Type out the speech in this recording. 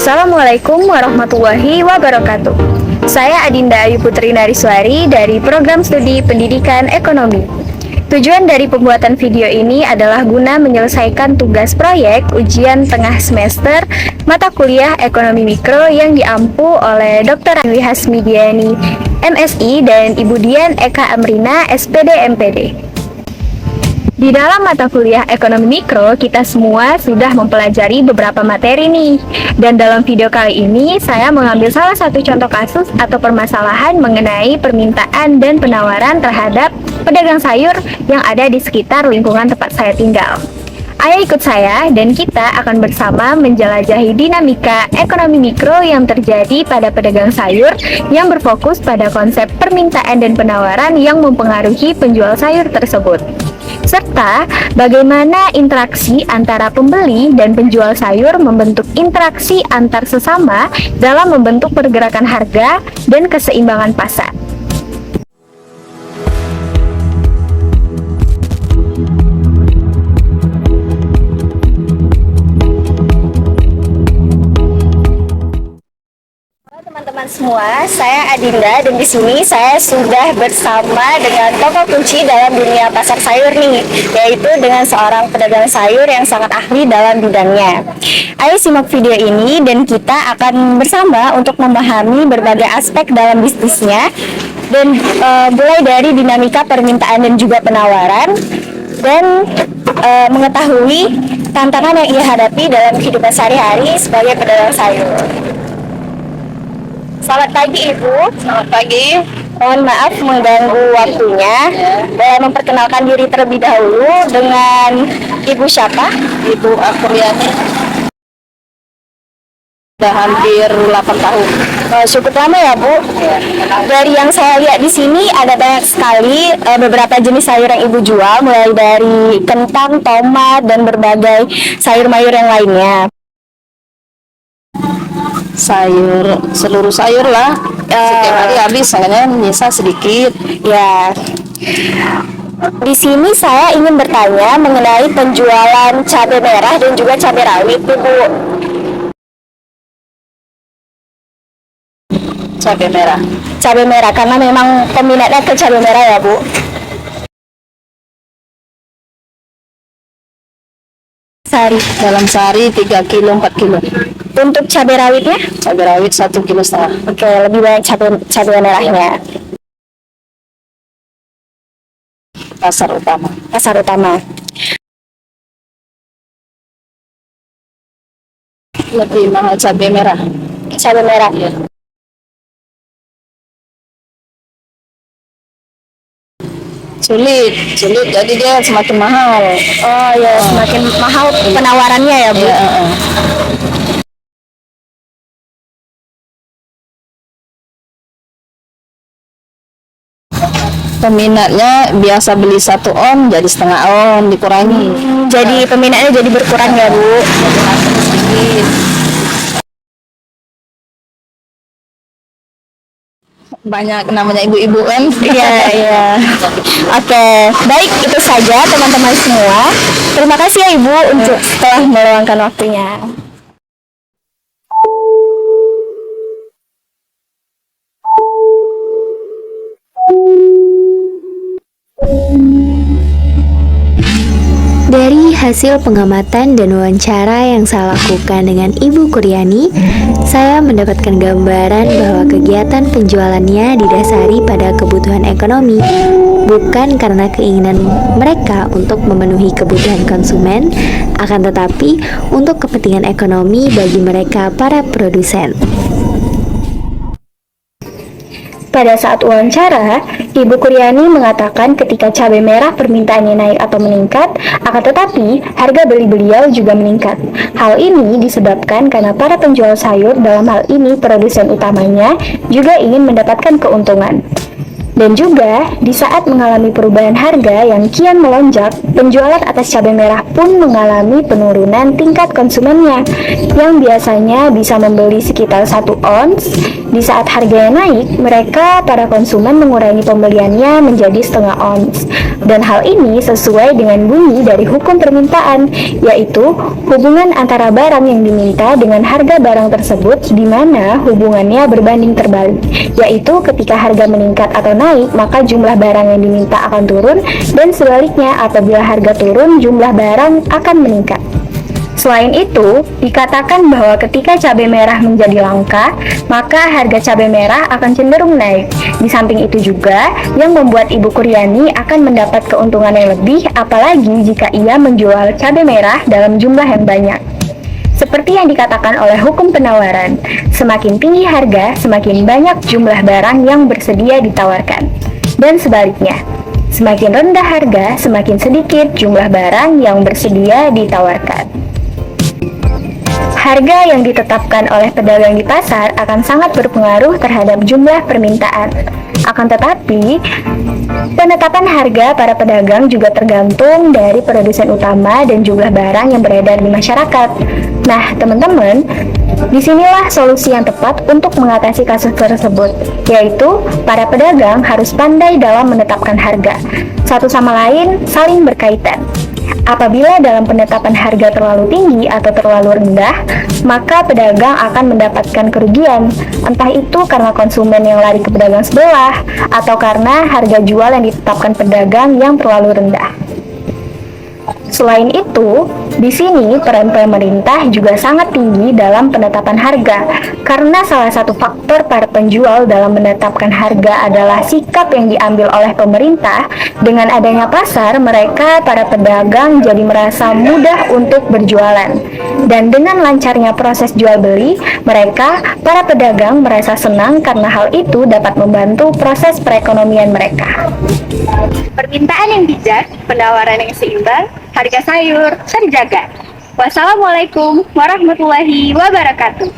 Assalamualaikum warahmatullahi wabarakatuh. Saya Adinda Ayu Putri Nariswari dari Program Studi Pendidikan Ekonomi. Tujuan dari pembuatan video ini adalah guna menyelesaikan tugas proyek ujian tengah semester mata kuliah Ekonomi Mikro yang diampu oleh Dr. Anwi Hasmidiani, MSI, dan Ibu Dian Eka Amrina, SPD MPD. Di dalam mata kuliah Ekonomi Mikro, kita semua sudah mempelajari beberapa materi nih. Dan dalam video kali ini, saya mengambil salah satu contoh kasus atau permasalahan mengenai permintaan dan penawaran terhadap pedagang sayur yang ada di sekitar lingkungan tempat saya tinggal. Ayo ikut saya dan kita akan bersama menjelajahi dinamika ekonomi mikro yang terjadi pada pedagang sayur yang berfokus pada konsep permintaan dan penawaran yang mempengaruhi penjual sayur tersebut, serta bagaimana interaksi antara pembeli dan penjual sayur membentuk interaksi antar sesama dalam membentuk pergerakan harga dan keseimbangan pasar. Teman-teman semua, saya Adinda dan di sini saya sudah bersama dengan tokoh kunci dalam dunia pasar sayur nih, yaitu dengan seorang pedagang sayur yang sangat ahli dalam bidangnya. Ayo simak video ini dan kita akan bersama untuk memahami berbagai aspek dalam bisnisnya dan mulai dari dinamika permintaan dan juga penawaran dan mengetahui tantangan yang ia hadapi dalam kehidupan sehari-hari sebagai pedagang sayur. Selamat pagi Ibu. Selamat pagi. Mohon maaf mengganggu waktunya. Boleh memperkenalkan diri terlebih dahulu dengan Ibu siapa? Ibu Afriani. Sudah hampir 8 tahun. Cukup lama ya Bu. Dari yang saya lihat di sini ada banyak sekali beberapa jenis sayur yang Ibu jual, mulai dari kentang, tomat, dan berbagai sayur mayur yang lainnya. Seluruh sayur lah. Setiap hari habis, soalnya nyisa sedikit. Ya. Di sini saya ingin bertanya mengenai penjualan cabai merah dan juga cabai rawit, Bu. Cabai merah. Cabai merah karena memang peminatnya ke cabai merah ya, Bu. Dalam sehari 3 kilo 4 kilo. Untuk cabai rawitnya? Cabai rawit 1,5 kilo. Oke, lebih banyak cabai merahnya. Pasar utama. Pasar utama. Lebih mahal cabai merah. Cabai merah. Ya. Sulit, jadi dia semakin mahal. Oh ya, semakin mahal penawarannya ya, Bu. Ya, Peminatnya biasa beli 1 on jadi setengah on, dikurangi. Jadi peminatnya jadi berkurang ya, Bu. Sedikit. Banyak namanya ibu-ibu kan. Iya, iya. Oke, baik itu saja teman-teman semua. Terima kasih ya Ibu untuk telah meluangkan waktunya. Dari hasil pengamatan dan wawancara yang saya lakukan dengan Ibu Kuryani, saya mendapatkan gambaran bahwa kegiatan penjualannya didasari pada kebutuhan ekonomi, bukan karena keinginan mereka untuk memenuhi kebutuhan konsumen, akan tetapi untuk kepentingan ekonomi bagi mereka para produsen. Pada saat wawancara, Ibu Kuryani mengatakan ketika cabai merah permintaannya naik atau meningkat, akan tetapi harga beli beliau juga meningkat. Hal ini disebabkan karena para penjual sayur, dalam hal ini produsen utamanya, juga ingin mendapatkan keuntungan. Dan juga, di saat mengalami perubahan harga yang kian melonjak, penjualan atas cabai merah pun mengalami penurunan tingkat konsumennya, yang biasanya bisa membeli sekitar 1 ons. Di saat harganya naik, mereka para konsumen mengurangi pembeliannya menjadi setengah ons. Dan hal ini sesuai dengan bunyi dari hukum permintaan, yaitu hubungan antara barang yang diminta dengan harga barang tersebut, di mana hubungannya berbanding terbalik, yaitu ketika harga meningkat atau naik, maka jumlah barang yang diminta akan turun, dan sebaliknya apabila harga turun, jumlah barang akan meningkat. Selain itu, dikatakan bahwa ketika cabai merah menjadi langka, maka harga cabai merah akan cenderung naik. Di samping itu juga, yang membuat Ibu Kuryani akan mendapat keuntungan yang lebih, apalagi jika ia menjual cabai merah dalam jumlah yang banyak. Seperti yang dikatakan oleh hukum penawaran, semakin tinggi harga, semakin banyak jumlah barang yang bersedia ditawarkan. Dan sebaliknya, semakin rendah harga, semakin sedikit jumlah barang yang bersedia ditawarkan. Harga yang ditetapkan oleh pedagang di pasar akan sangat berpengaruh terhadap jumlah permintaan. Akan tetapi, penetapan harga para pedagang juga tergantung dari produsen utama dan jumlah barang yang beredar di masyarakat. Nah, teman-teman, disinilah solusi yang tepat untuk mengatasi kasus tersebut, yaitu para pedagang harus pandai dalam menetapkan harga. Satu sama lain saling berkaitan. Apabila dalam penetapan harga terlalu tinggi atau terlalu rendah, maka pedagang akan mendapatkan kerugian, entah itu karena konsumen yang lari ke pedagang sebelah, atau karena harga jual yang ditetapkan pedagang yang terlalu rendah. Selain itu, di sini peran pemerintah juga sangat tinggi dalam penetapan harga, karena salah satu faktor para penjual dalam menetapkan harga adalah sikap yang diambil oleh pemerintah. Dengan adanya pasar, mereka para pedagang jadi merasa mudah untuk berjualan. Dan dengan lancarnya proses jual beli, mereka para pedagang merasa senang karena hal itu dapat membantu proses perekonomian mereka. Permintaan yang bijak, penawaran yang seimbang, harga sayur terjaga. Wassalamualaikum warahmatullahi wabarakatuh.